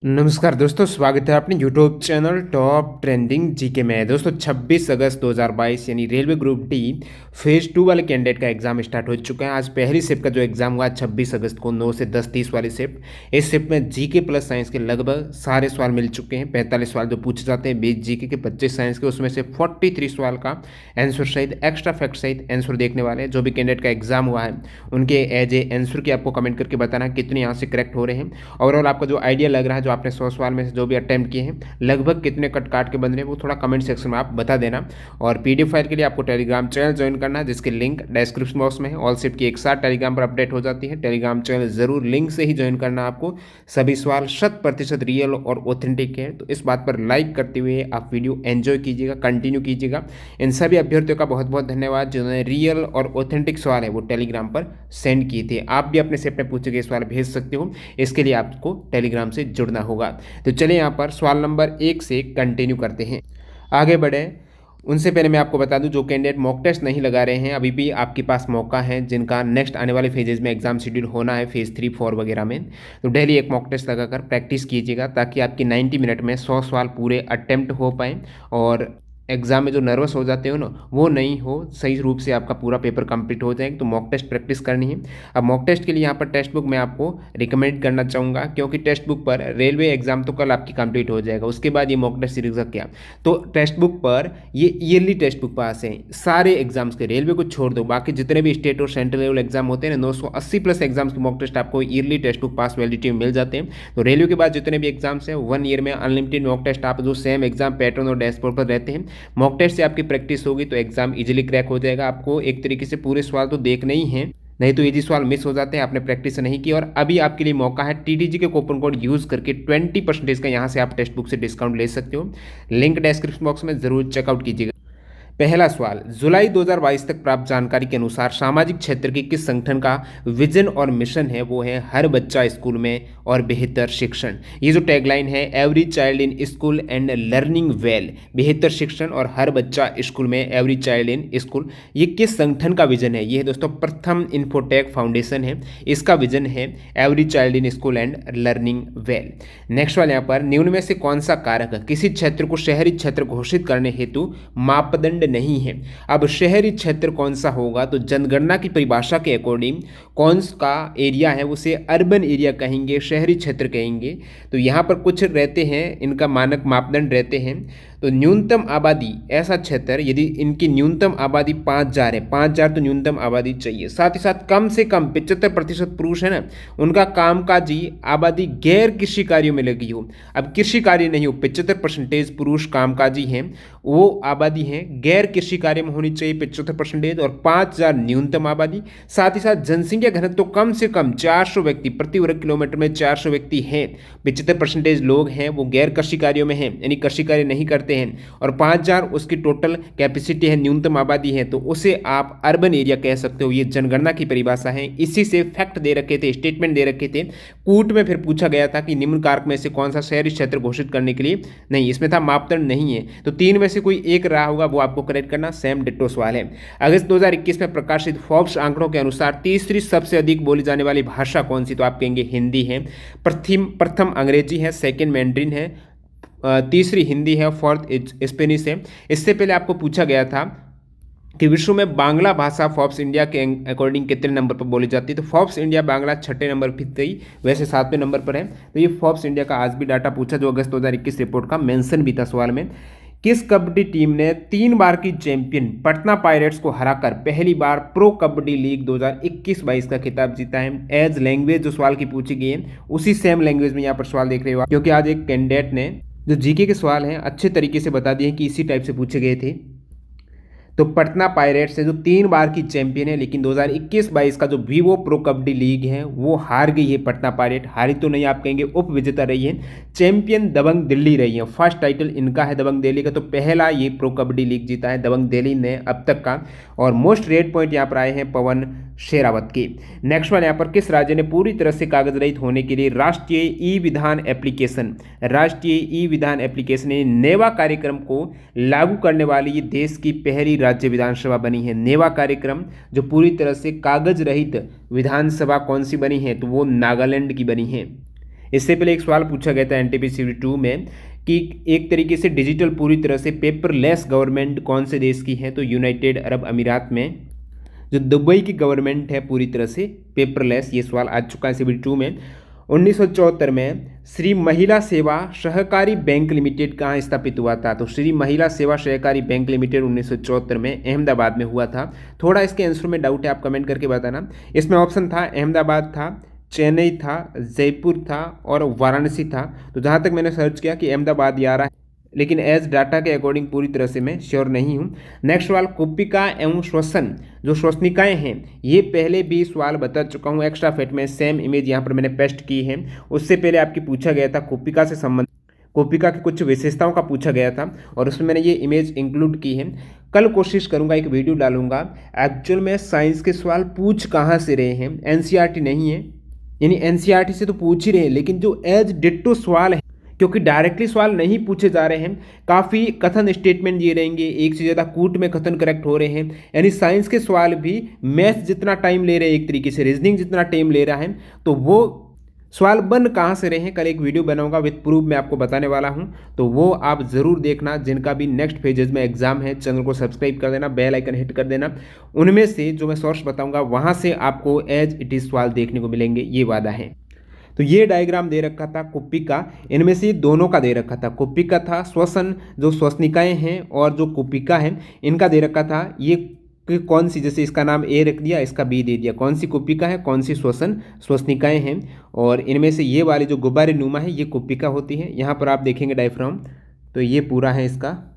नमस्कार दोस्तों, स्वागत है अपने YouTube channel top trending GK में। दोस्तों 26 अगस्त 2022 यानी रेलवे ग्रुप डी फेज़ 2 वाले कैंडिडेट का एग्जाम स्टार्ट हो चुका है। आज पहली शिफ्ट का जो एग्जाम हुआ 26 अगस्त को 9 से 10:30 वाली शिफ्ट। इस शिफ्ट में जीके प्लस साइंस के लगभग सारे सवाल मिल चुके हैं। 45 सवाल जो पूछे जाते हैं 20 जीके के 25 साइंस के, उसमें से 43 सवाल का आंसर सहित एक्स्ट्रा फैक्ट सहित आंसर देखने वाले हैं। जो भी कैंडिडेट का एग्जाम हुआ है उनके एज ए आंसर की आपको कमेंट करके बताना कितने यहाँ से करेक्ट हो रहे हैं। ओवरऑल आपका जो आइडिया लग रहा है, जो आपने 100 सवाल में से जो भी अटेम्प्ट किए हैं लगभग कितने कट काट के बन रहे हैं, वो थोड़ा कमेंट सेक्शन में आप बता देना। और पीडीएफ फाइल के लिए आपको टेलीग्राम चैनल ज्वाइन करना है, जिसके लिंक डिस्क्रिप्शन बॉक्स में है। ऑल शिफ्ट की एक साथ टेलीग्राम पर अपडेट हो जाती है। टेलीग्राम चैनल जरूर लिंक से ही ज्वाइन करना। आपको सभी सवाल 100% रियल और ऑथेंटिक है, तो इस बात पर लाइक करते हुए आप वीडियो एंजॉय कीजिएगा, कंटिन्यू कीजिएगा। इन सभी अभ्यर्थियों का बहुत बहुत धन्यवाद जिन्होंने रियल और ऑथेंटिक सवाल है वो टेलीग्राम पर सेंड किए थे। आप भी अपने शिफ्ट में पूछे गए सवाल भेज सकते हो, इसके लिए आपको टेलीग्राम से जुड़ना होगा। तो चलिए यहाँ पर सवाल नंबर 1 से कंटिन्यू करते हैं, आगे बढ़े। उनसे पहले मैं आपको बता दूं, जो कैंडिडेट मॉक टेस्ट नहीं लगा रहे हैं अभी भी आपके पास मौका है, जिनका नेक्स्ट आने वाले फेजेज में एग्जाम शेड्यूल होना है फेज़ 3, 4 वगैरह में, तो डेली एक मॉक टेस्ट लगाकर प्रैक्टिस कीजिएगा ताकि आपकी 90 मिनट में 100 सवाल पूरे अटेम्प्ट हो पाएँ और एग्जाम में जो नर्वस हो जाते हो ना वो नहीं हो, सही रूप से आपका पूरा पेपर कंप्लीट हो जाएगा। तो मॉक टेस्ट प्रैक्टिस करनी है। अब मॉक टेस्ट के लिए यहाँ पर टेक्स्ट बुक मैं आपको रिकमेंड करना चाहूँगा, क्योंकि टेक्स्ट बुक पर रेलवे एग्जाम तो कल आपकी कंप्लीट हो जाएगा, उसके बाद ये मॉक टेस्ट सीरीज का क्या, तो टेक्स्ट बुक पर ये ईयरली टेक्स्ट बुक पास है सारे एग्जाम्स के। रेलवे को छोड़ दो, बाकी जितने भी स्टेट और सेंट्रल लेवल एग्जाम होते हैं ना 980+ एग्जाम्स के मॉक टेस्ट आपको ईयरली टेक्स्ट बुक पास वैलिडिटी में मिल जाते हैं। तो रेलवे के बाद जितने भी एग्जाम्स हैं 1 ईयर में अनलिमिटेड मॉक टेस्ट आप जो सेम एग्जाम पैटर्न और डैशबोर्ड पर रहते हैं, मॉक टेस्ट से आपकी प्रैक्टिस होगी तो एग्जाम इजीली क्रैक हो जाएगा। आपको एक तरीके से पूरे सवाल तो देखने ही हैं, नहीं तो इजी सवाल मिस हो जाते हैं, आपने प्रैक्टिस नहीं की। और अभी आपके लिए मौका है, टीटीजी के कूपन कोड यूज करके 20% का यहाँ से आप टेक्स्ट बुक से डिस्काउंट ले सकते हो। लिंक डिस्क्रिप्शन बॉक्स में जरूर चेकआउट कीजिएगा। पहला सवाल, जुलाई 2022 तक प्राप्त जानकारी के अनुसार सामाजिक क्षेत्र के किस संगठन का विजन और मिशन है, वो है हर बच्चा स्कूल में और बेहतर शिक्षण। ये जो टैगलाइन है, every child in school and learning well, बेहतर शिक्षण और हर बच्चा स्कूल में, एवरी चाइल्ड इन स्कूल, ये किस संगठन का विजन है? ये है दोस्तों प्रथम इन्फोटेक फाउंडेशन है, इसका विजन है every child in school and learning well. Next वाले यहाँ पर, निम्न में से कौन सा कारक किसी क्षेत्र को शहरी क्षेत्र घोषित करने हेतु मापदंड नहीं है? अब शहरी क्षेत्र कौन सा होगा, तो जनगणना की परिभाषा के अकॉर्डिंग कौन सा एरिया है उसे अर्बन एरिया कहेंगे, शहरी क्षेत्र कहेंगे। तो यहाँ पर कुछ रहते हैं, इनका मानक मापदंड रहते हैं। तो न्यूनतम आबादी, ऐसा क्षेत्र यदि इनकी न्यूनतम आबादी 5000 है, 5000 तो न्यूनतम आबादी चाहिए। साथ ही साथ कम से कम 75% पुरुष है ना, उनका कामकाजी आबादी गैर कृषि कार्यों में लगी हो। अब कृषि कार्य नहीं हो, 75% पुरुष कामकाजी हैं, वो आबादी है गैर कृषि कार्य में होनी चाहिए 75%, और 5000 न्यूनतम आबादी। साथ ही साथ जनसंख्या घनत्व तो कम से कम 400 व्यक्ति प्रति वर्ग किलोमीटर में 400 व्यक्ति हैं। 75% लोग हैं वो गैर कृषि कार्यों में हैं, यानी कृषि कार्य नहीं करते हैं, और 5000 उसकी टोटल कैपेसिटी है, न्यूनतम आबादी है, तो उसे आप अर्बन एरिया कह सकते हो। ये जनगणना की परिभाषा है, इसी से फैक्ट दे रखे थे, स्टेटमेंट दे रखे थे। कूट में फिर पूछा गया था कि निम्न कारक में से कौन सा शहरी क्षेत्र घोषित करने के लिए नहीं, इसमें था मापदंड नहीं है, तो 3 में से कोई एक रहा होगा, वो आपको करेक्ट करना। सेम डिट्टो सवाल है। अगस्त 2021 में प्रकाशित फोर्ब्स आंकड़ों के अनुसार तीसरी सबसे अधिक बोली जाने वाली भाषा कौन सी, तो आप कहेंगे हिंदी है। प्रथम अंग्रेजी है, सेकंड मैंड्रिन है, तीसरी हिंदी है, फोर्थ स्पेनिश है। इससे पहले आपको पूछा गया था कि विश्व में बांग्ला भाषा फोर्ब्स इंडिया के अकॉर्डिंग कितने नंबर पर बोली जाती है, तो फोर्ब्स इंडिया बांग्ला 6ठे नंबर पर गई, वैसे 7वें नंबर पर है। तो ये फोर्ब्स इंडिया का आज भी डाटा पूछा, जो अगस्त 2021 रिपोर्ट का मेंशन भी था सवाल में। किस कबड्डी टीम ने 3 बार की चैंपियन पटना पायरेट्स को हराकर पहली बार प्रो कबड्डी लीग 2021-22 का खिताब जीता है? एज लैंग्वेज जो सवाल की पूछी गई है उसी सेम लैंग्वेज में यहाँ पर सवाल देख रहे हो, क्योंकि आज एक कैंडिडेट ने जो जीके के सवाल हैं अच्छे तरीके से बता दिए कि इसी टाइप से पूछे गए थे। तो पटना पायरेट्स है जो 3 बार की चैंपियन है, लेकिन 2021-22 का जो वीवो प्रो कबड्डी लीग है वो हार गई है। पटना पायरेट हारी तो नहीं, आप कहेंगे उप विजेता रही है। चैंपियन दबंग दिल्ली रही है, फर्स्ट टाइटल इनका है दबंग दिल्ली का, तो पहला ये प्रो कबड्डी लीग जीता है दबंग दिल्ली ने अब तक का। और मोस्ट रेट पॉइंट यहाँ पर आए हैं पवन शेरावत की। नेक्स्ट वन यहाँ पर, किस राज्य ने पूरी तरह से कागज रहित होने के लिए राष्ट्रीय ई विधान एप्लीकेशन, राष्ट्रीय ई विधान एप्लीकेशन नेवा कार्यक्रम को लागू करने वाली देश की पहली राज्य विधानसभा बनी है? नेवा कार्यक्रम जो पूरी तरह से कागज रहित विधानसभा कौन सी बनी है, तो वो नागालैंड की बनी है। इससे पहले एक सवाल पूछा गया था एनटीपीसी 2 में कि एक तरीके से डिजिटल पूरी तरह से पेपरलेस गवर्नमेंट कौन से देश की है, तो यूनाइटेड अरब अमीरात में जो दुबई की गवर्नमेंट है पूरी तरह से पेपरलेस। ये सवाल आ चुका है सीबी 2 में। 1974 में श्री महिला सेवा सहकारी बैंक लिमिटेड कहाँ स्थापित हुआ था, तो श्री महिला सेवा सहकारी बैंक लिमिटेड 1974 में अहमदाबाद में हुआ था। थोड़ा इसके आंसर में डाउट है, आप कमेंट करके बताना। इसमें ऑप्शन था अहमदाबाद था, चेन्नई था, जयपुर था और वाराणसी था। तो जहाँ तक मैंने सर्च किया कि अहमदाबाद ही आ रहा है, लेकिन एज डाटा के अकॉर्डिंग पूरी तरह से मैं श्योर नहीं हूँ। नेक्स्ट सवाल, कुपिका एवं श्वसन जो श्वसनिकाएं हैं, ये पहले भी सवाल बता चुका हूँ एक्स्ट्रा फेट में। सेम इमेज यहाँ पर मैंने पेस्ट की है। उससे पहले आपकी पूछा गया था कुपिका से संबंधित, कुपिका की कुछ विशेषताओं का पूछा गया था और उसमें मैंने ये इमेज इंक्लूड की है। कल कोशिश करूंगा एक वीडियो डालूंगा एक्चुअल में साइंस के सवाल पूछ कहाँ से रहे हैं, एनसीईआरटी नहीं है, यानी एनसीईआरटी से तो पूछ ही रहे हैं, लेकिन जो एज डिट्टो सवाल है, क्योंकि डायरेक्टली सवाल नहीं पूछे जा रहे हैं, काफ़ी कथन स्टेटमेंट दिए रहेंगे, एक से ज़्यादा कूट में कथन करेक्ट हो रहे हैं, यानी साइंस के सवाल भी मैथ्स जितना टाइम ले रहे हैं, एक तरीके से रीजनिंग जितना टाइम ले रहा है, तो वो सवाल बन कहाँ से रहे हैं कल एक वीडियो बनाऊंगा विद प्रूफ मैं आपको बताने वाला हूं, तो वो आप ज़रूर देखना। जिनका भी नेक्स्ट फेजेज में एग्जाम है, चैनल को सब्सक्राइब कर देना, बेल आइकन हिट कर देना। उनमें से जो मैं सोर्स बताऊंगा वहाँ से आपको एज इट इज़ सवाल देखने को मिलेंगे, ये वादा है। तो ये डायग्राम दे रखा था कुपिका, इनमें से दोनों का दे रखा था। कुपिका था श्वसन जो श्वसनिकाएं हैं, और जो कुपिका है इनका दे रखा था ये कि कौन सी, जैसे इसका नाम ए रख दिया, इसका बी दे दिया, कौन सी कुपिका है, कौन सी श्वसनिकाएं हैं। और इनमें से ये वाली जो गुब्बारे नुमा है ये कुपिका होती है। यहाँ पर आप देखेंगे डायफ्राम, तो ये पूरा है इसका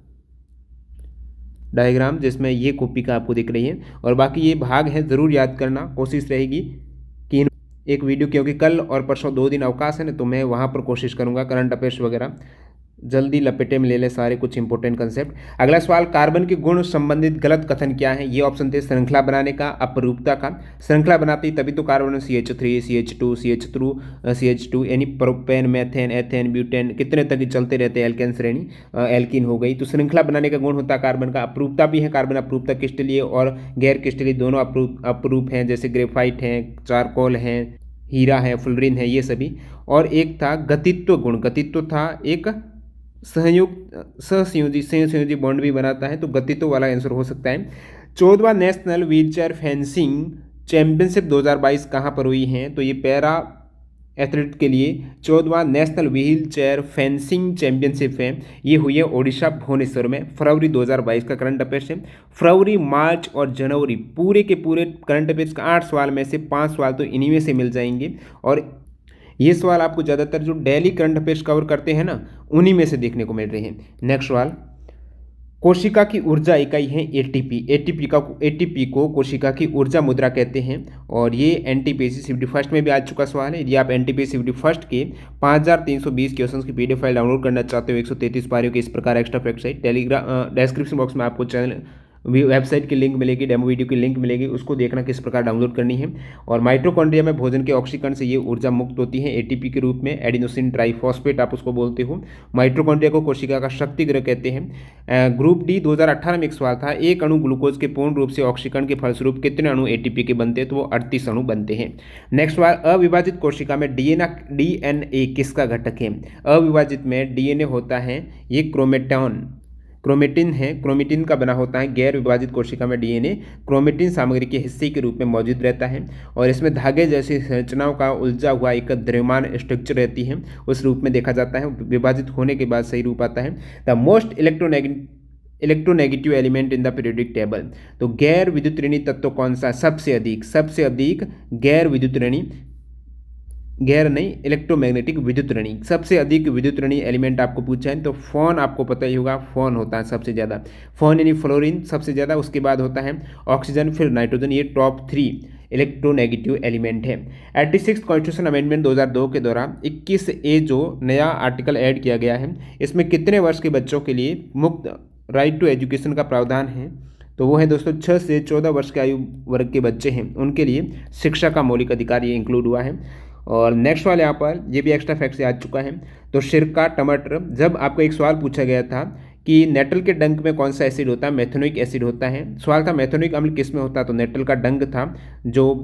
डायग्राम जिसमें ये कुपिका आपको दिख रही है, और बाकी ये भाग है, ज़रूर याद करना। कोशिश रहेगी कि एक वीडियो, क्योंकि कल और परसों 2 दिन अवकाश है ना, तो मैं वहाँ पर कोशिश करूँगा करंट अफेयर्स वगैरह जल्दी लपेटे में ले ले सारे कुछ इंपॉर्टेंट कंसेप्ट। अगला सवाल, कार्बन के गुण संबंधित गलत कथन क्या है। ये ऑप्शन थे श्रृंखला बनाने का, अपरूपता का। श्रृंखला बनाती तभी तो कार्बन CH3 CH2 CH2 यानी प्रोपेन मेथेन एथेन ब्यूटेन कितने तक चलते रहते हैं, एल्केन श्रेणी एल्किन हो गई। तो श्रृंखला बनाने का गुण होता है कार्बन का। अपरूपता भी है, कार्बन अपरूपता क्रिस्टलीय और गैर क्रिस्टलीय दोनों अपरूप हैं, जैसे ग्रेफाइट हैं, चारकोल हैं, हीरा है, फ्लोरीन है, ये सभी। और एक था गतित्व गुण, गतित्व था एक सहसंयोजी बॉन्ड भी बनाता है, तो गतित्व वाला आंसर हो सकता है। 14वां नेशनल व्हीलचेयर फेंसिंग चैंपियनशिप 2022 कहाँ पर हुई है, तो ये पैरा एथलीट के लिए 14वां national wheel chair fencing championship है, ये हुई है ओडिशा भुवनेश्वर में। फरवरी 2022 का करंट अफेयर्स है। फरवरी, मार्च और जनवरी पूरे के पूरे करंट अफेयर्स का 8 सवाल में से 5 सवाल तो इन्हीं में से मिल जाएंगे, और ये सवाल आपको ज़्यादातर जो डेली करंट अफेयर्स कवर करते हैं ना, उन्हीं में से देखने को मिल रहे हैं। नेक्स्ट सवाल, कोशिका की ऊर्जा इकाई है एटीपी। एटीपी को कोशिका की ऊर्जा मुद्रा कहते हैं, और ये एनटीपीसी सीबीटी फर्स्ट में भी आ चुका सवाल है। यदि आप एनटीपीसी सीबीटी फर्स्ट के 5320 क्वेश्चंस की पीडीएफ फाइल डाउनलोड करना चाहते हो 133 पारियों के इस प्रकार एक्स्ट्रा फैक्ट है, टेलीग्राम डिस्क्रिप्शन बॉक्स में आपको चैनल वेबसाइट की लिंक मिलेगी, डेमो वीडियो की लिंक मिलेगी, उसको देखना किस प्रकार डाउनलोड करनी है। और माइटोकॉन्ड्रिया में भोजन के ऑक्सीकरण से ये ऊर्जा मुक्त होती है एटीपी के रूप में, एडिनोसिन ट्राइफॉस्फेट आप उसको बोलते हो। माइटोकॉन्ड्रिया को कोशिका का शक्ति गृह कहते हैं। ग्रुप डी 2018 में एक सवाल था, एक अणु ग्लूकोज के पूर्ण रूप से ऑक्सीकरण के फलस्वरूप कितने अणु एटीपी के बनते हैं, तो वो 38 अणु बनते हैं। नेक्स्ट सवाल, अविभाजित कोशिका में डीएनए किसका घटक है। अविभाजित में डीएनए होता है ये क्रोमेटिन है, क्रोमेटिन का बना होता है। गैर विभाजित कोशिका में डीएनए क्रोमेटिन सामग्री के हिस्से के रूप में मौजूद रहता है, और इसमें धागे जैसी संरचनाओं का उलझा हुआ एक द्रव्यमान स्ट्रक्चर रहती है, उस रूप में देखा जाता है। विभाजित होने के बाद सही रूप आता है। The most electronegative element in the periodic table, तो गैर विद्युतऋणी तत्व कौन सा, सबसे अधिक गैर विद्युतऋणी, गैर नहीं इलेक्ट्रोमैग्नेटिक विद्युतऋणी, सबसे अधिक विद्युतऋणी एलिमेंट आपको पूछा है, तो फोन आपको पता ही होगा, फोन होता है सबसे ज़्यादा, फोन यानी फ्लोरीन सबसे ज़्यादा, उसके बाद होता है ऑक्सीजन, फिर नाइट्रोजन, ये टॉप 3 इलेक्ट्रोनेगेटिव एलिमेंट है। 86 कॉन्स्टिट्यूशन अमेंडमेंट 2002 के दौरान 21A जो नया आर्टिकल ऐड किया गया है, इसमें कितने वर्ष के बच्चों के लिए मुफ्त राइट टू एजुकेशन का प्रावधान है, तो वो है दोस्तों 6 से 14 वर्ष के आयु वर्ग के बच्चे हैं उनके लिए शिक्षा का मौलिक अधिकार ये इंक्लूड हुआ है। और नेक्स्ट वाले यहाँ पर ये भी एक्स्ट्रा फैक्ट से आ चुका है। तो सिरका, टमाटर, जब आपको एक सवाल पूछा गया था कि नेटल के डंक में कौन सा एसिड होता है, मेथेनोइक एसिड होता है। सवाल था मेथेनोइक अम्ल किस में होता है, तो नेटल का डंक था जो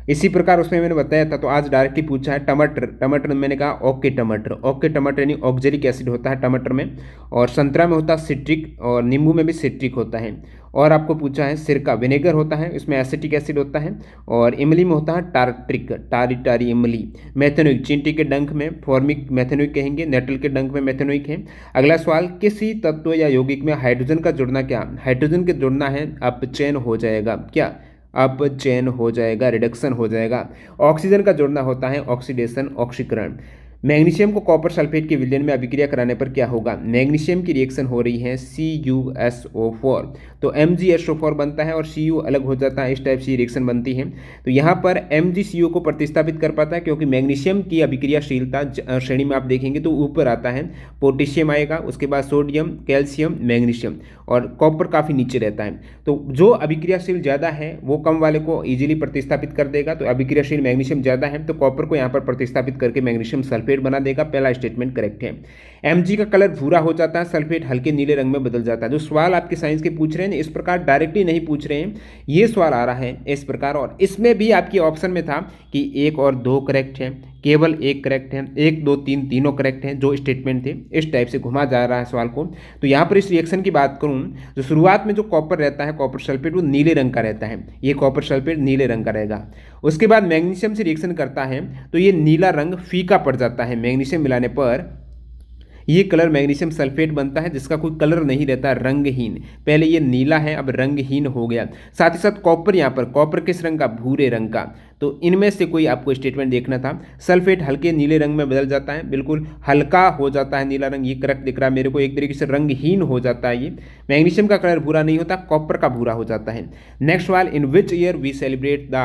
इसी प्रकार उसमें मैंने बताया था, तो आज डायरेक्टली पूछा है टमाटर। टमाटर मैंने कहा ओके टमाटर। ओके टमाटर यानी ऑक्जेलिक एसिड होता है टमाटर में, और संतरा में होता है सिट्रिक, और नींबू में भी सिट्रिक होता है। और आपको पूछा है सिरका, विनेगर होता है, इसमें एसिटिक एसिड होता है। और इमली में होता है टार्ट्रिक, टारी टारी इमली। मेथेनोइक, चींटी के डंक में फॉर्मिक मेथेनोइक कहेंगे, नेटल के डंक में मेथेनोइक है। अगला सवाल, किसी तत्व या यौगिक में हाइड्रोजन का जुड़ना क्या, हाइड्रोजन के जुड़ना है अपचयन हो जाएगा, क्या अपचयन हो जाएगा, रिडक्शन हो जाएगा। ऑक्सीजन का जुड़ना होता है ऑक्सीडेशन, ऑक्सीकरण। मैग्नीशियम को कॉपर सल्फेट के विलयन में अभिक्रिया कराने पर क्या होगा, मैग्नीशियम की रिएक्शन हो रही है CuSO4, तो MgSO4 बनता है और Cu अलग हो जाता है, इस टाइप से रिएक्शन बनती है। तो यहाँ पर MgCu को प्रतिस्थापित कर पाता है, क्योंकि मैग्नीशियम की अभिक्रियाशीलता श्रेणी में आप देखेंगे तो ऊपर आता है, पोटेशियम आएगा, उसके बाद सोडियम, कैल्शियम, मैग्नीशियम, और कॉपर काफ़ी नीचे रहता है। तो जो अभिक्रियाशील ज़्यादा है वो कम वाले को इजीली प्रतिस्थापित कर देगा, तो अभिक्रियाशील मैग्नीशियम ज़्यादा है तो कॉपर को यहाँ पर प्रतिस्थापित करके मैग्नीशियम सल्फेट बना देगा। पहला स्टेटमेंट करेक्ट है। Mg का कलर भूरा हो जाता है, सल्फेट हल्के नीले रंग में बदल जाता है। जो सवाल आपके साइंस के पूछ रहे हैं इस प्रकार डायरेक्टली नहीं पूछ रहे हैं, ये सवाल आ रहा है इस प्रकार। और इसमें भी आपकी ऑप्शन में था कि 1 और 2 करेक्ट है, केवल 1 करेक्ट है, 1 2 3 तीनों करेक्ट हैं जो स्टेटमेंट थे, इस टाइप से घुमा जा रहा है सवाल को। तो यहाँ पर इस रिएक्शन की बात करूँ, जो शुरुआत में जो कॉपर रहता है, कॉपर सल्फेट, वो नीले रंग का रहता है, ये कॉपर सल्फेट नीले रंग का रहेगा। उसके बाद मैग्नीशियम से रिएक्शन करता है तो ये नीला रंग फीका पड़ जाता है, मैग्नीशियम मिलाने पर ये कलर मैग्नीशियम सल्फेट बनता है, जिसका कोई कलर नहीं रहता, रंगहीन। पहले ये नीला है, अब रंगहीन हो गया। साथ ही साथ कॉपर, यहाँ पर कॉपर किस रंग का, भूरे रंग का। तो इनमें से कोई आपको स्टेटमेंट देखना था। सल्फेट हल्के नीले रंग में बदल जाता है, बिल्कुल हल्का हो जाता है नीला रंग, ये करेक्ट दिख रहा है मेरे को, एक तरीके से रंगहीन हो जाता है ये। मैग्नीशियम का कलर भूरा नहीं होता, कॉपर का भूरा हो जाता है। नेक्स्ट सवाल, in which year we celebrate the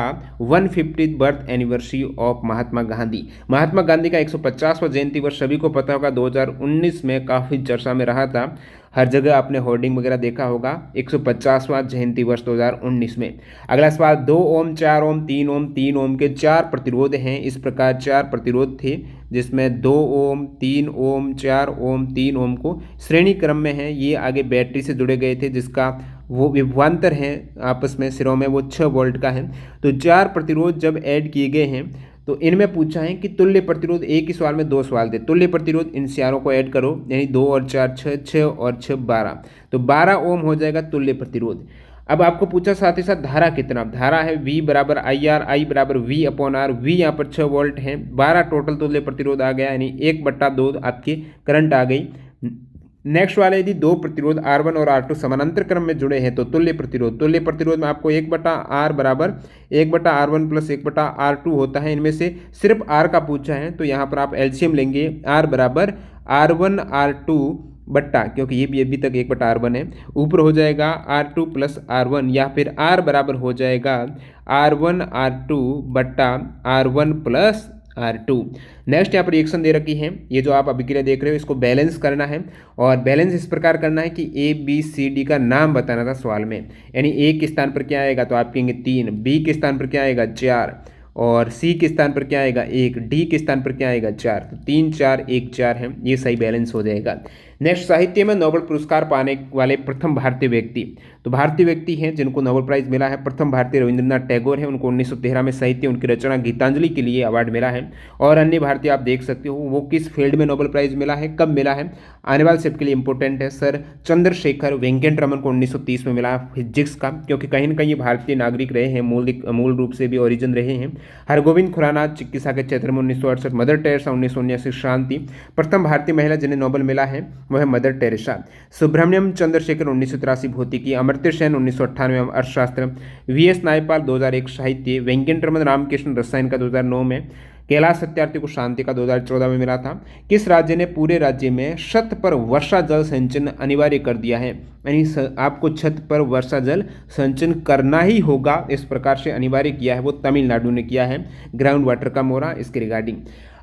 150th birth anniversary of Mahatma Gandhi. Mahatma Gandhi का 150वां जयंती वर्ष सभी को पता होगा 2019 में काफ़ी चर्चा में रहा था, हर जगह आपने होर्डिंग वगैरह देखा होगा, 150वां जयंती वर्ष 2019 में। अगला सवाल, 2 ओम, 4 ओम, 3 ओम, 3 ओम के 4 प्रतिरोध हैं। इस प्रकार 4 प्रतिरोध थे, जिसमें 2 ओम, 3 ओम, 4 ओम, 3 ओम को श्रेणी क्रम में है। ये आगे बैटरी से जुड़े गए थे, जिसका वो विभवांतर है आपस में सिरों में, वो 6 वोल्ट का है। तो 4 प्रतिरोध जब ऐड किए गए हैं तो इनमें पूछा है कि तुल्य प्रतिरोध, एक ही सवाल में 2 सवाल थे, तुल्य प्रतिरोध इन चारों को ऐड करो, यानी 2 और 4 6, 6 और 6 12, तो 12 ओम हो जाएगा तुल्य प्रतिरोध। अब आपको पूछा साथ ही साथ धारा कितना, धारा है V बराबर IR, I बराबर V/R, V यहाँ पर 6 वोल्ट है, 12 टोटल तुल्य प्रतिरोध आ गया, यानी 1/2 आपकी करंट आ गई। नेक्स्ट वाले, यदि 2 प्रतिरोध R1 और R2 समानांतर क्रम में जुड़े हैं तो तुल्य प्रतिरोध में आपको 1/R बराबर 1/R1 प्लस 1/R2 होता है। इनमें से सिर्फ R का पूछा है, तो यहाँ पर आप एलसीएम लेंगे, R बराबर R1 R2 बट्टा, क्योंकि ये भी अभी तक 1/R1 है, ऊपर हो जाएगा R2 प्लस R1, या फिर R बराबर हो जाएगा R1 R2 बट्टा R1 प्लस R2। नेक्स्ट यहाँ पर रिएक्शन दे रखी है, ये जो आप अभिक्रिया देख रहे हो इसको बैलेंस करना है, और बैलेंस इस प्रकार करना है कि ABCD का नाम बताना था सवाल में, यानी A के स्थान पर क्या आएगा तो आप कहेंगे 3, B के स्थान पर क्या आएगा 4, और C के स्थान पर क्या आएगा 1, D के स्थान पर क्या आएगा 4, तो 3 4 1 4 है, ये सही बैलेंस हो जाएगा। नेक्स्ट, साहित्य में नोबेल पुरस्कार पाने वाले प्रथम भारतीय व्यक्ति, तो भारतीय व्यक्ति हैं जिनको नोबेल प्राइज मिला है, प्रथम भारतीय रविंद्रनाथ टैगोर हैं, उनको 1913 में साहित्य उनकी रचना गीतांजलि के लिए अवार्ड मिला है। और अन्य भारतीय आप देख सकते हो वो किस फील्ड में नोबेल प्राइज मिला है, कब मिला है, आने वाले सेट के लिए इंपॉर्टेंट है। सर चंद्रशेखर वेंकट रमन को 1930 में मिला फिजिक्स का, क्योंकि कहीं ना कहीं भारतीय नागरिक रहे हैं, मूल रूप से भी ओरिजिन रहे हैं। हरगोविंद खुराना चिकित्सा के क्षेत्र में 1968, मदर टेरेसा 1979 शांति, प्रथम भारतीय महिला जिन्हें नोबेल मिला है वह है मदर टेरेसा। सुब्रमण्यम चंद्रशेखर 1983 भौतिकी, अमर्त्य सेन 1998 अर्थशास्त्र, VS नायपाल 2001 साहित्य, वेंकट रमन रामकृष्ण रसायन का 2009 में, कैलाश सत्यार्थी को शांति का 2014 में मिला था। किस राज्य ने पूरे राज्य में छत पर वर्षा जल संचयन अनिवार्य कर दिया है, यानी आपको छत पर वर्षा जल संचयन करना ही होगा, इस प्रकार से अनिवार्य किया है, वो तमिलनाडु ने किया है, ग्राउंड वाटर कम हो रहा इसके रिगार्डिंग।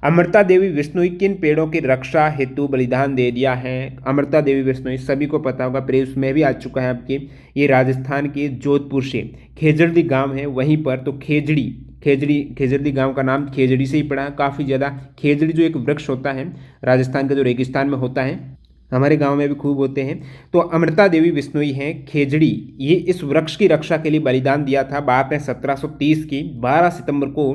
अमृता देवी बिश्नोई किन पेड़ों की रक्षा हेतु बलिदान दे दिया है, अमृता देवी बिश्नोई सभी को पता होगा, प्रेस में भी आ चुका है आपके, ये राजस्थान के जोधपुर से खेजड़ी गांव है वहीं पर, तो खेजड़ी गांव का नाम खेजड़ी से ही पड़ा है, काफ़ी ज़्यादा। खेजड़ी जो एक वृक्ष होता है राजस्थान के जो रेगिस्तान में होता है, हमारे गांव में भी खूब होते हैं। तो अमृता देवी बिश्नोई हैं खेजड़ी, ये इस वृक्ष की रक्षा के लिए बलिदान दिया था। बात है 1730 की। 12 सितंबर को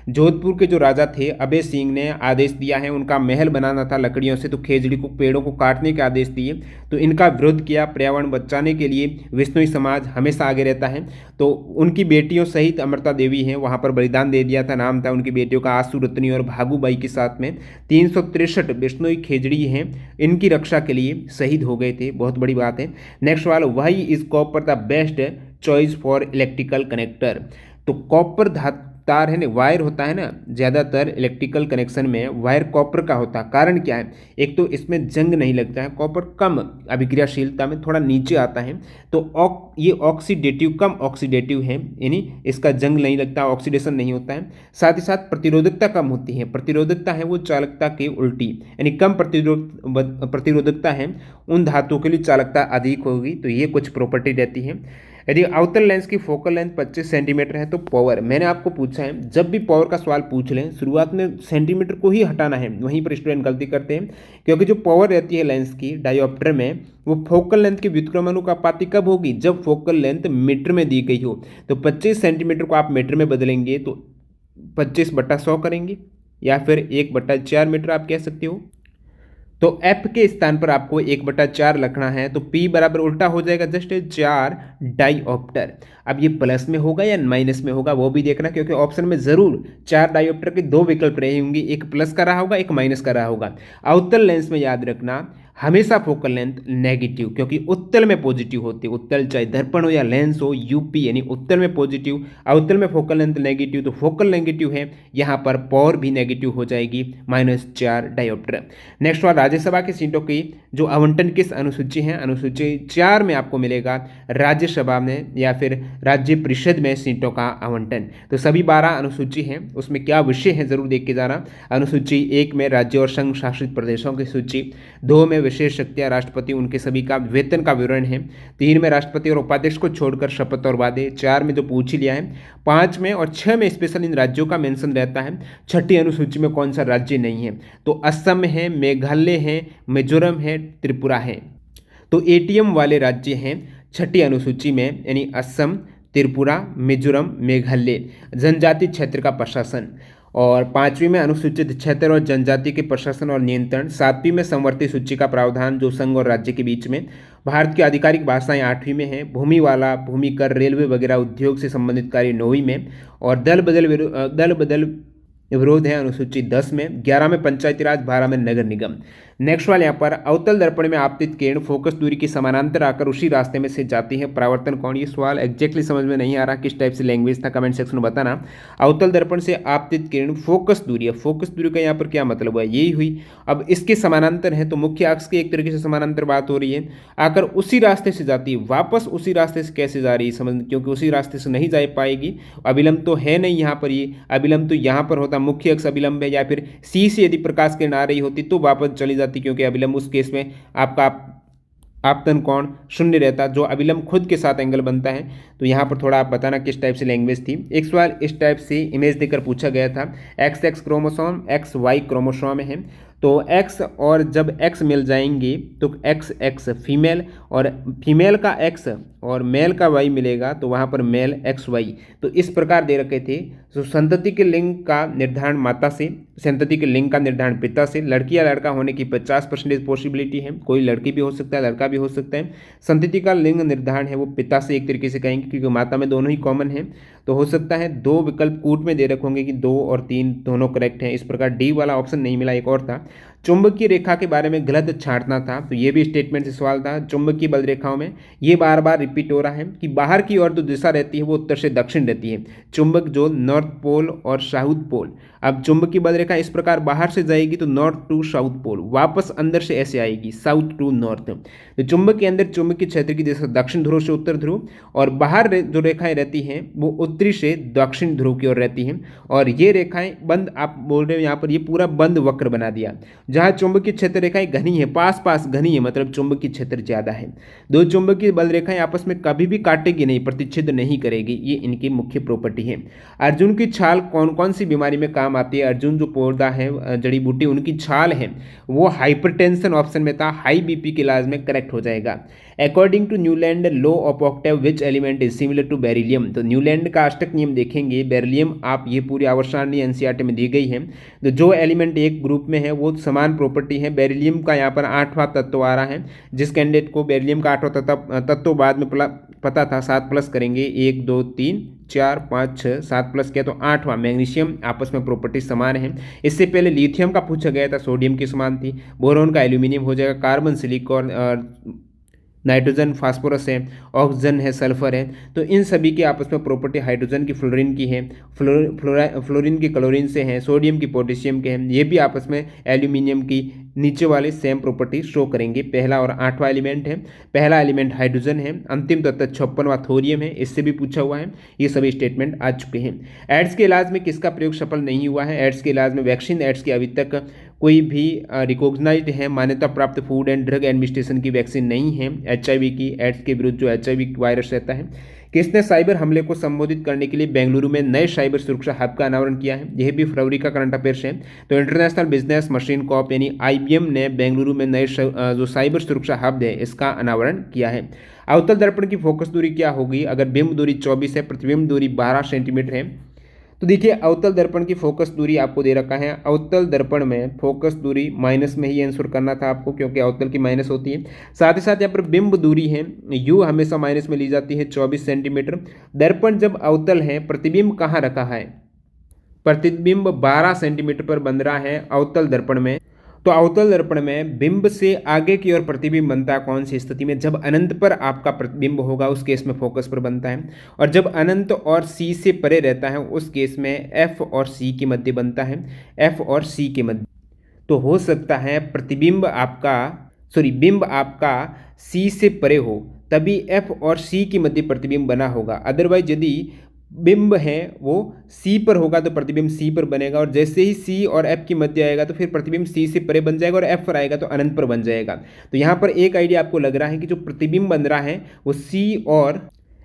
जोधपुर के जो राजा थे अभय सिंह ने आदेश दिया है, उनका महल बनाना था लकड़ियों से, तो खेजड़ी को पेड़ों को काटने के आदेश दिए। तो इनका विरोध किया। पर्यावरण बचाने के लिए बिश्नोई समाज हमेशा आगे रहता है। तो उनकी बेटियों सहित अमृता देवी हैं वहाँ पर बलिदान दे दिया था। नाम था उनकी बेटियों का आसू रत्नी और भागूबाई के साथ में। 363 बिश्नोई खेजड़ी हैं, इनकी रक्षा के लिए शहीद हो गए थे। बहुत बड़ी बात है। नेक्स्ट वाला, why is copper the best choice for electrical connector. तो कॉपर धातु तार है ना, वायर होता है ना, ज़्यादातर इलेक्ट्रिकल कनेक्शन में वायर कॉपर का होता है। कारण क्या है, एक तो इसमें जंग नहीं लगता है, कॉपर कम अभिक्रियाशीलता में थोड़ा नीचे आता है। तो ये ऑक्सीडेटिव, कम ऑक्सीडेटिव है, यानी इसका जंग नहीं लगता, ऑक्सीडेशन नहीं होता है। साथ ही साथ प्रतिरोधकता कम होती है। प्रतिरोधकता है वो चालकता के उल्टी, यानी कम प्रतिरोधकता है उन धातुओं के लिए चालकता अधिक होगी। तो ये कुछ प्रॉपर्टी रहती है। यदि आउटर लेंस की फोकल लेंथ 25 सेंटीमीटर है तो पावर, मैंने आपको पूछा है, जब भी पावर का सवाल पूछ लें शुरुआत में सेंटीमीटर को ही हटाना है, वहीं पर स्टूडेंट गलती करते हैं। क्योंकि जो पावर रहती है लेंस की डायोप्टर में, वो फोकल लेंथ के व्युत्क्रमानुपाती कब होगी, जब फोकल लेंथ मीटर में दी गई हो। तो 25 सेंटीमीटर को आप मीटर में बदलेंगे तो 25/100 करेंगे, या फिर 1/4 मीटर आप कह सकते हो। तो F के स्थान पर आपको 1/4 लिखना है। तो P बराबर उल्टा हो जाएगा जस्ट 4 डाईऑप्टर। अब ये प्लस में होगा या माइनस में होगा वो भी देखना, क्योंकि ऑप्शन में जरूर 4 डाईऑप्टर के दो विकल्प रहे होंगे, एक प्लस का रहा होगा, एक माइनस का रहा होगा। अवतल लेंस में याद रखना हमेशा फोकल लेंथ नेगेटिव, क्योंकि उत्तल में पॉजिटिव होती है। उत्तल चाहे दर्पण हो या लेंस हो, यूपी यानी उत्तल में पॉजिटिव, अवतल में फोकल लेंथ नेगेटिव। तो फोकल नेगेटिव है, यहाँ पर पावर भी नेगेटिव हो जाएगी, -4 डायोप्टर। नेक्स्ट वाला, राज्यसभा की सीटों की जो आवंटन किस अनुसूची है, अनुसूची 4 में आपको मिलेगा राज्यसभा में या फिर राज्य परिषद में सीटों का आवंटन। तो सभी 12 अनुसूची हैं, उसमें क्या विषय है जरूर देख के जाना। अनुसूची 1 में राज्य और संघ शासित प्रदेशों की सूची, 2 में विशेष शक्तियां राष्ट्रपति उनके सभी का वेतन का विवरण है, 3 में राष्ट्रपति और उपाध्यक्ष को छोड़कर शपथ और वादे, 4 में जो पूछ ही लिया है, 5 में और 6 में स्पेशल इन राज्यों का मेंशन रहता है। छठी अनुसूची में कौन सा राज्य नहीं है, तो असम है, मेघालय है, मिजोरम है, त्रिपुरा है। तो एटीएम वाले राज्य हैं छठी अनुसूची में, यानी असम, त्रिपुरा, मिजोरम, मेघालय। जनजाति क्षेत्र का प्रशासन, और 5वीं में अनुसूचित क्षेत्र और जनजाति के प्रशासन और नियंत्रण। 7वीं में संवर्ती सूची का प्रावधान जो संघ और राज्य के बीच में। भारत की आधिकारिक भाषाएं 8वीं में हैं। भूमि वाला, भूमि कर, रेलवे वगैरह उद्योग से संबंधित कार्य 9वीं में। और दल बदल विरोध है अनुसूची 10 में। 11 में पंचायती राज, 12 में नगर निगम। नेक्स्ट वाले यहाँ पर, अवतल दर्पण में आपतित किरण फोकस दूरी की समानांतर आकर उसी रास्ते में से जाती है, परावर्तन कौन। ये सवाल एग्जैक्टली समझ में नहीं आ रहा, किस टाइप से लैंग्वेज था, कमेंट सेक्शन में बताना। अवतल दर्पण से आपतित किरण फोकस दूरी है, फोकस दूरी का यहाँ पर क्या मतलब है, यही हुई। अब इसके समानांतर है, तो मुख्य अक्ष की एक तरीके से समानांतर बात हो रही है, आकर उसी रास्ते से जाती है। वापस उसी रास्ते से कैसे जा रही है समझ, क्योंकि उसी रास्ते से नहीं जा पाएगी, अविलंब तो है नहीं यहाँ पर। ये अविलंब तो यहाँ पर होता, मुख्य अक्ष अविलंब है, या फिर सी से यदि प्रकाश किरण आ रही होती तो वापस चली जाती, क्योंकि अविलंब उस केस में आपका आपतन कोण शून्य रहता, जो अविलंब खुद के साथ एंगल बनता है। तो यहाँ पर थोड़ा आप बताना किस टाइप से लैंग्वेज थी। एक सवाल इस टाइप से इमेज देकर पूछा गया था, XX क्रोमोसोम, XY क्रोमोसोम है। तो X और जब X मिल जाएंगे तो XX फीमेल, और फीमेल का X और मेल का Y मिलेगा तो वहाँ पर मेल XY। तो इस प्रकार दे रखे थे। तो संतति के लिंग का निर्धारण माता से, संतति के लिंग का निर्धारण पिता से। लड़की या लड़का होने की 50% पॉसिबिलिटी है, कोई लड़की भी हो सकता है, लड़का भी हो सकता है। संतति का लिंग निर्धारण है वो पिता से, एक तरीके से कहेंगे, क्योंकि माता में दोनों ही कॉमन है। तो हो सकता है 2 विकल्प कूट में दे रखे होंगे कि 2 और 3 दोनों करेक्ट हैं। इस प्रकार डी वाला ऑप्शन नहीं मिला, एक और था। चुंबकीय रेखा के बारे में गलत छांटना था, तो ये भी स्टेटमेंट से सवाल था। चुंबकीय बल रेखाओं में ये बार बार रिपीट हो रहा है कि बाहर की ओर जो दिशा रहती है वो उत्तर से दक्षिण रहती है, चुंबक जो नॉर्थ पोल और साउथ पोल। अब चुंबकीय बल रेखा इस प्रकार बाहर से जाएगी तो नॉर्थ टू साउथ पोल, वापस अंदर से ऐसे आएगी साउथ टू नॉर्थ। तो चुंबक के अंदर चुंबकीय क्षेत्र की दिशा दक्षिण ध्रुव से उत्तर ध्रुव, और बाहर जो रेखाएं रहती हैं वो उत्तरी से दक्षिण ध्रुव की ओर रहती हैं। और ये रेखाएं बंद, आप बोल रहे हो यहाँ पर ये पूरा बंद वक्र बना दिया, जहाँ चुंबकीय क्षेत्र रेखाएं घनी है, पास पास घनी है, मतलब चुंबकीय क्षेत्र ज़्यादा है। दो चुंबकीय बल रेखाएं आपस में कभी भी काटेगी नहीं, प्रतिच्छेद नहीं करेगी, ये इनकी मुख्य प्रॉपर्टी है। अर्जुन की छाल कौन कौन सी बीमारी में काम आती है? अर्जुन जो पौधा है, जड़ी बूटी, उनकी छाल है वो हाइपरटेंशन ऑप्शन में था, हाई बीपी के इलाज में करेक्ट हो जाएगा। According to Newland law of octave which element is similar to beryllium? तो न्यूलैंड का अष्टक नियम देखेंगे, बेरिलियम आप ये पूरी आवर्त सारणी एनसीईआरटी में दी गई है। तो जो एलिमेंट एक ग्रुप में है वो समान प्रॉपर्टी है। बेरिलियम का यहाँ पर 8वां तत्व आ रहा है। जिस कैंडिडेट को बेरिलियम का 8वां तत्व बाद में पता था, 7 प्लस करेंगे, 1 2 3 4 5 6 7 प्लस किया तो 8वां मैग्नीशियम, आपस में प्रॉपर्टी समान है। इससे पहले लिथियम का पूछा गया था, सोडियम की समान थी। बोरोन का एल्यूमिनियम हो जाएगा, कार्बन सिलिकॉन, नाइट्रोजन फास्फोरस है, ऑक्सीजन है, सल्फर है। तो इन सभी की आपस में प्रॉपर्टी हाइड्रोजन की फ्लोरीन की है, फ्लोरीन की क्लोरीन से है, सोडियम की पोटेशियम के हैं। ये भी आपस में एल्यूमिनियम की नीचे वाले सेम प्रॉपर्टी शो करेंगे। पहला और 8वां एलिमेंट है। पहला एलिमेंट हाइड्रोजन है, अंतिम तत्व 56वां थोरियम है, इससे भी पूछा हुआ है। ये सभी स्टेटमेंट आ चुके हैं। एड्स के इलाज में किसका प्रयोग सफल नहीं हुआ है? एड्स के इलाज में वैक्सीन एड्स की अभी तक कोई भी रिकॉग्नाइज्ड है, मान्यता प्राप्त फूड एंड ड्रग एडमिनिस्ट्रेशन की वैक्सीन नहीं है एचआईवी की। एड्स के विरुद्ध जो एचआईवी वायरस रहता है। किसने साइबर हमले को संबोधित करने के लिए बेंगलुरु में नए साइबर सुरक्षा हब का अनावरण किया है? यह भी फरवरी का करंट अफेयर्स है। तो इंटरनेशनल बिजनेस मशीन कॉप यानी आईबीएम ने बेंगलुरु में नए जो साइबर सुरक्षा हब है इसका अनावरण किया है। अवतल दर्पण की फोकस दूरी क्या होगी? अगर बिंब दूरी 24 है, प्रतिबिंब दूरी 12 सेंटीमीटर है। तो देखिए अवतल दर्पण की फोकस दूरी आपको दे रखा है। अवतल दर्पण में फोकस दूरी माइनस में ही आंसर करना था आपको, क्योंकि अवतल की माइनस होती है। साथ ही साथ यहाँ पर बिंब दूरी है, यू हमेशा माइनस में ली जाती है, 24 सेंटीमीटर। दर्पण जब अवतल है, प्रतिबिंब कहाँ रखा है? प्रतिबिंब 12 सेंटीमीटर पर बन रहा है अवतल दर्पण में। तो अवतल दर्पण में बिंब से आगे की ओर प्रतिबिंब बनता है कौन सी स्थिति में? जब अनंत पर आपका प्रतिबिंब होगा उस केस में फोकस पर बनता है। और जब अनंत और सी से परे रहता है उस केस में एफ और सी के मध्य बनता है, एफ और सी के मध्य। तो हो सकता है प्रतिबिंब आपका बिंब आपका सी से परे हो, तभी एफ और सी के मध्य प्रतिबिंब बना होगा। अदरवाइज यदि बिंब है वो सी पर होगा तो प्रतिबिंब सी पर बनेगा, और जैसे ही सी और एफ के मध्य आएगा तो फिर प्रतिबिंब सी से परे बन जाएगा, और एफ पर आएगा तो अनंत पर बन जाएगा। तो यहाँ पर एक आइडिया आपको लग रहा है कि जो प्रतिबिंब बन रहा है वो सी और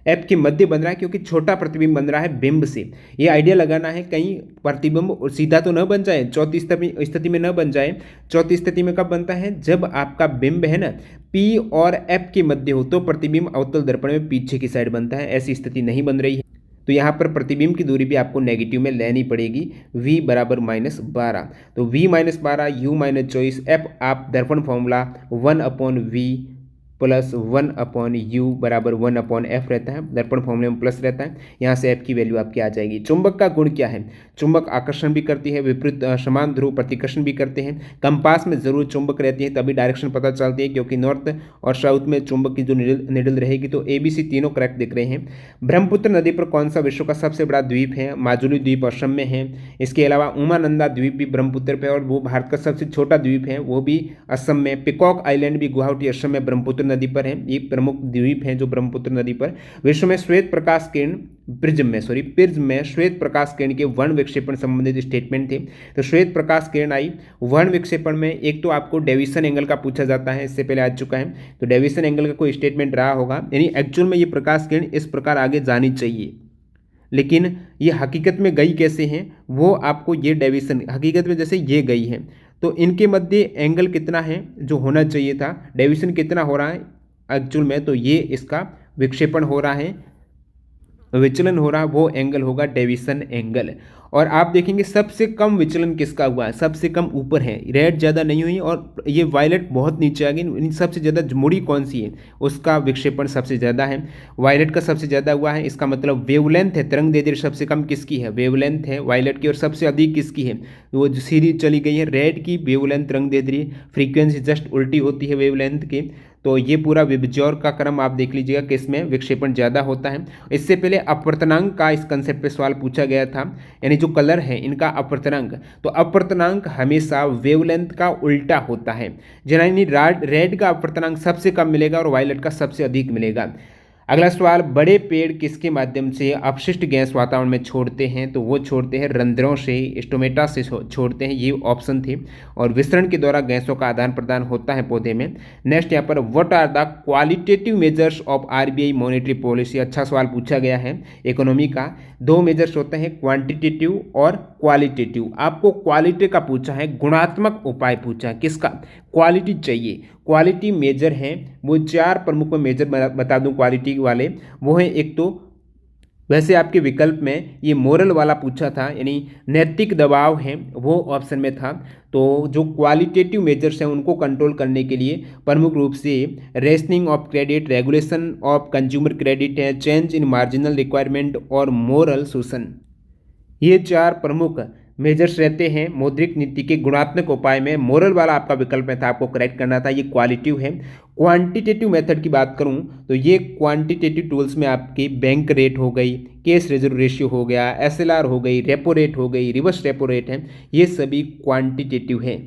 एफ के मध्य बन रहा है, क्योंकि छोटा प्रतिबिंब बन रहा है बिंब से। ये आइडिया लगाना है कहीं प्रतिबिंब सीधा तो न बन जाए, चौथी स्थिति में न बन जाए। चौथी स्थिति में कब बनता है? जब आपका बिंब है ना पी और एफ के मध्य हो तो प्रतिबिंब अवतल दर्पण में पीछे की साइड बनता है। ऐसी स्थिति नहीं बन रही है, तो यहाँ पर प्रतिबिंब की दूरी भी आपको नेगेटिव में लेनी पड़ेगी। v बराबर -12, तो v -12 u -24 f आप दर्पण फॉर्मूला 1/v प्लस 1/u बराबर 1/f रहता है। दर्पण फॉर्मूले में प्लस रहता है, यहाँ से f की वैल्यू आपकी आ जाएगी। चुंबक का गुण क्या है? चुंबक आकर्षण भी करती है, विपरीत समान ध्रुव प्रतिकर्षण भी करते हैं। कंपास में जरूर चुंबक रहती है, तभी डायरेक्शन पता चलती है, क्योंकि नॉर्थ और साउथ में चुंबक की जो निडल रहेगी। तो ABC तीनों करेक्ट दिख रहे हैं। ब्रह्मपुत्र नदी पर कौन सा विश्व का सबसे बड़ा द्वीप है? माजुली द्वीप असम में है। इसके अलावा उमानंदा द्वीप भी ब्रह्मपुत्र पे, और वो भारत का सबसे छोटा द्वीप है, वो भी असम में। पिकॉक आइलैंड भी गुवाहाटी असम में ब्रह्मपुत्र नदी पर है। ये प्रमुख द्वीप हैं जो ब्रह्मपुत्र नदी पर। विश्व में श्वेत प्रकाश किरण प्रिज्म में श्वेत प्रकाश किरण के वर्ण विक्षेपण संबंधित स्टेटमेंट थे। तो श्वेत प्रकाश किरण आई वर्ण विक्षेपण में। एक तो आपको डेविसन एंगल का पूछा जाता है, इससे पहले आ चुका है, तो डेविसन एंगल का कोई स्टेटमेंट रहा होगा, यानी एक्चुअल में ये प्रकाश किरण इस प्रकार आगे जानी चाहिए, लेकिन ये हकीकत में गई कैसे हैं वो आपको ये डेविसन हकीकत में जैसे ये गई है, तो इनके मध्य एंगल कितना है जो होना चाहिए था, डेविसन कितना हो रहा है एक्चुअल में, तो ये इसका विक्षेपण हो रहा है, विचलन हो रहा है, वो एंगल होगा डेविसन एंगल। और आप देखेंगे सबसे कम विचलन किसका हुआ है? सबसे कम ऊपर है, रेड ज़्यादा नहीं हुई और ये वायलेट बहुत नीचे आ गई। सबसे ज़्यादा मुड़ी कौन सी है उसका विक्षेपण सबसे ज़्यादा है, वायलेट का सबसे ज़्यादा हुआ है। इसका मतलब वेवलेंथ है, तरंग दैर्ध्य सबसे कम किसकी है? वेवलेंथ है वायलेट की, और सबसे अधिक किसकी है? वो जो सीधी चली गई है रेड की। वेवलेंथ तरंग दैर्ध्य फ्रीक्वेंसी जस्ट उल्टी होती है वेवलेंथ की। तो ये पूरा विबज्योर का क्रम आप देख लीजिएगा किसमें विक्षेपण ज़्यादा होता है। इससे पहले अपवर्तनांक का इस कंसेप्ट पे सवाल पूछा गया था, यानी जो कलर है इनका अपवर्तनांक, तो अपवर्तनांक हमेशा वेवलेंथ का उल्टा होता है। यानी रेड का अपवर्तनांक सबसे कम मिलेगा और वायलेट का सबसे अधिक मिलेगा। अगला सवाल, बड़े पेड़ किसके माध्यम से अपशिष्ट गैस वातावरण में छोड़ते हैं? तो वो छोड़ते हैं रंध्रों से, स्टोमेटा से छोड़ते हैं, ये ऑप्शन थे। और विसरण के द्वारा गैसों का आदान प्रदान होता है पौधे में। नेक्स्ट यहाँ पर, what are the qualitative measures of RBI monetary policy? अच्छा सवाल पूछा गया है इकोनॉमी का। दो मेजर्स होते हैं, क्वांटिटेटिव और क्वालिटेटिव। आपको क्वालिटी का पूछा है, गुणात्मक उपाय पूछा है, किसका? क्वालिटी चाहिए। क्वालिटी मेजर हैं वो चार प्रमुख मेजर बता दूं क्वालिटी वाले, वो हैं, एक तो वैसे आपके विकल्प में ये मोरल वाला पूछा था, यानी नैतिक दबाव है, वो ऑप्शन में था। तो जो क्वालिटेटिव मेजर्स हैं उनको कंट्रोल करने के लिए प्रमुख रूप से rationing of credit, regulation of consumer credit है, चेंज इन मार्जिनल रिक्वायरमेंट और मोरल शोषण, ये चार प्रमुख मेजर्स रहते हैं मौद्रिक नीति के गुणात्मक उपाय में। मोरल वाला आपका विकल्प में था, आपको करेक्ट करना था, ये क्वालिटिव है। क्वांटिटेटिव मेथड की बात करूं तो ये क्वांटिटेटिव टूल्स में आपकी बैंक रेट हो गई, केस रिजर्व रेशियो हो गया, एसएलआर हो गई, रेपो रेट हो गई, रिवर्स रेपो रेट है, ये सभी क्वांटिटेटिव है।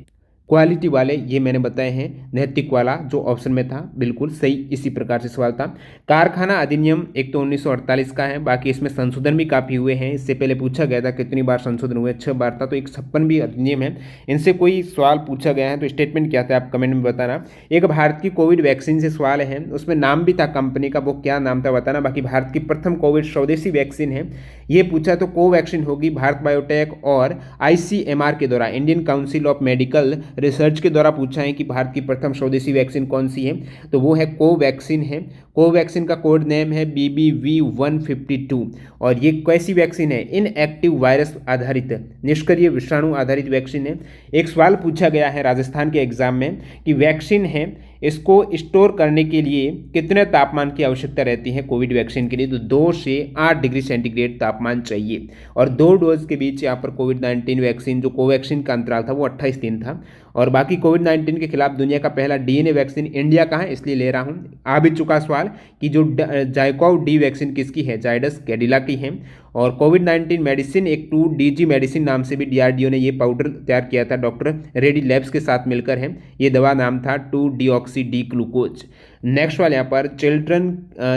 क्वालिटी वाले ये मैंने बताए हैं। नैतिक वाला जो ऑप्शन में था बिल्कुल सही, इसी प्रकार से सवाल था। कारखाना अधिनियम एक तो 1948 का है, बाकी इसमें संशोधन भी काफ़ी हुए हैं। इससे पहले पूछा गया था कितनी बार संशोधन हुए, 6 बार था। तो 156 भी अधिनियम है। इनसे कोई सवाल पूछा गया है तो स्टेटमेंट क्या था आप कमेंट में बताना। एक भारत की कोविड वैक्सीन से सवाल है, उसमें नाम भी था कंपनी का, वो क्या नाम था बताना। बाकी भारत की प्रथम कोविड स्वदेशी वैक्सीन है ये पूछा, तो कोवैक्सीन होगी। भारत बायोटेक और आईसीएमआर के द्वारा, Indian council of medical research के द्वारा पूछा है कि भारत की प्रथम स्वदेशी वैक्सीन कौन सी है, तो वो है कोवैक्सीन है। कोवैक्सीन का कोड नेम है BBV152। और ये कैसी वैक्सीन है? इनएक्टिव वायरस आधारित, निष्क्रिय विषाणु आधारित वैक्सीन है। एक सवाल पूछा गया है राजस्थान के एग्जाम में कि वैक्सीन है, इसको स्टोर करने के लिए कितने तापमान की आवश्यकता रहती है कोविड वैक्सीन के लिए? तो 2 से 8 डिग्री सेंटीग्रेड तापमान चाहिए। और 2 डोज के बीच यहाँ पर कोविड-19 वैक्सीन, जो कोवैक्सीन का अंतराल था वो 28 दिन था। और बाकी कोविड-19 के खिलाफ दुनिया का पहला डीएनए वैक्सीन इंडिया का है, इसलिए ले रहा हूँ। आ भी चुका सवाल कि जो जाइकोव डी वैक्सीन किसकी है? जायडस कैडिला की है। और कोविड-19 मेडिसिन एक 2DG मेडिसिन नाम से भी डीआरडीओ ने ये पाउडर तैयार किया था, डॉक्टर रेडी लैब्स के साथ मिलकर है। ये दवा नाम था 2-डीऑक्सी डी ग्लूकोज। नेक्स्ट वाले यहाँ पर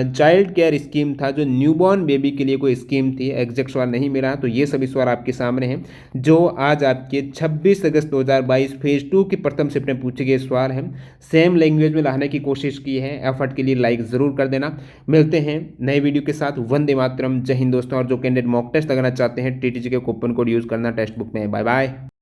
चाइल्ड केयर स्कीम था, जो न्यूबॉर्न बेबी के लिए कोई स्कीम थी, एग्जैक्ट सवाल नहीं मिला। तो ये सभी सवाल आपके सामने हैं जो आज आपके 26 अगस्त 2022 फेज 2 की प्रथम शिफ्ट में पूछे गए सवाल हैं। सेम लैंग्वेज में लाने की कोशिश की है, एफर्ट के लिए लाइक ज़रूर कर देना। मिलते हैं नए वीडियो के साथ। वंदे मातरम, जय हिंद दोस्तों। और जो कैंडिडेट मॉक टेस्ट लगाना चाहते हैं, टीटीजी के कूपन कोड यूज़ करना टेक्स्ट बुक में। Bye bye.